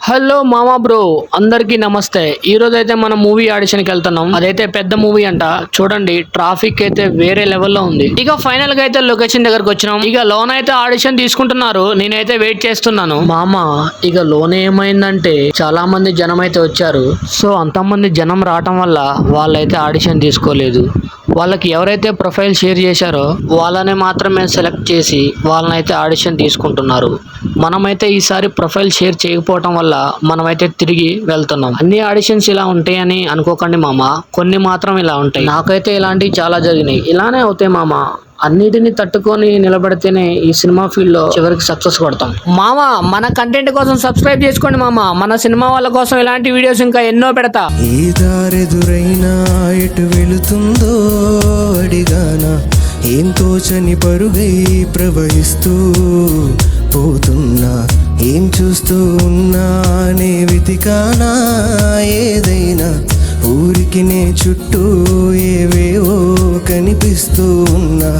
Hello మామా bro, అందరికీ నమస్తే. ఈ రోజు అయితే మనం మూవీ ఆడిషన్ కి వెళ్తున్నాం. అదైతే పెద్ద మూవీ అంట. చూడండి, ట్రాఫిక్ అయితే వేరే లెవెల్లో ఉంది. ఇక ఫైనల్ గా అయితే లొకేషన్ దగ్గరకు వచ్చినాం. ఇక లోన్ అయితే ఆడిషన్ తీసుకుంటున్నారు. నేనైతే వెయిట్ చేస్తున్నాను. మామా, ఇక లోన్ ఏమైందంటే చాలా మంది జనం అయితే వచ్చారు. సో అంతమంది జనం రావటం వల్ల వాళ్ళైతే ఆడిషన్ తీసుకోలేదు. వాళ్ళకి ఎవరైతే ప్రొఫైల్ షేర్ చేశారో వాళ్ళని మాత్రమే సెలెక్ట్ చేసి వాళ్ళనైతే ఆడిషన్ తీసుకుంటున్నారు. మనమైతే ఈసారి ప్రొఫైల్ షేర్ చేయకపోవటం వల్ల మనమైతే తిరిగి వెళ్తున్నాం. అన్ని ఆడిషన్స్ ఇలా ఉంటాయని అనుకోకండి మామ, కొన్ని మాత్రం ఇలా ఉంటాయి. నాకైతే ఇలాంటివి చాలా జరిగినాయి. ఇలానే అవుతాయి మామ. అన్నిటిని తట్టుకొని నిలబడితేనే ఈ సినిమా ఫీల్డ్ లో చివరికి సక్సెస్ కొడతాం. మామ, మన కంటెంట్ కోసం సబ్స్క్రైబ్ చేసుకోండి మామ. మన సినిమా వాళ్ళ కోసం ఇలాంటి వీడియోస్ ఇంకా ఎన్నో పెడతా. ఈ దారెదురైనా ఎటు వెళుతుందో అడిగానా, ఏం తోచని పరుగై ప్రవహిస్తూ పోతున్నా, ఏం చూస్తూ ఉన్నానే వెతికానా ఏదైనా, ఊరికి నే చుట్టూ ఏవేవో కనిపిస్తూ ఉన్నా,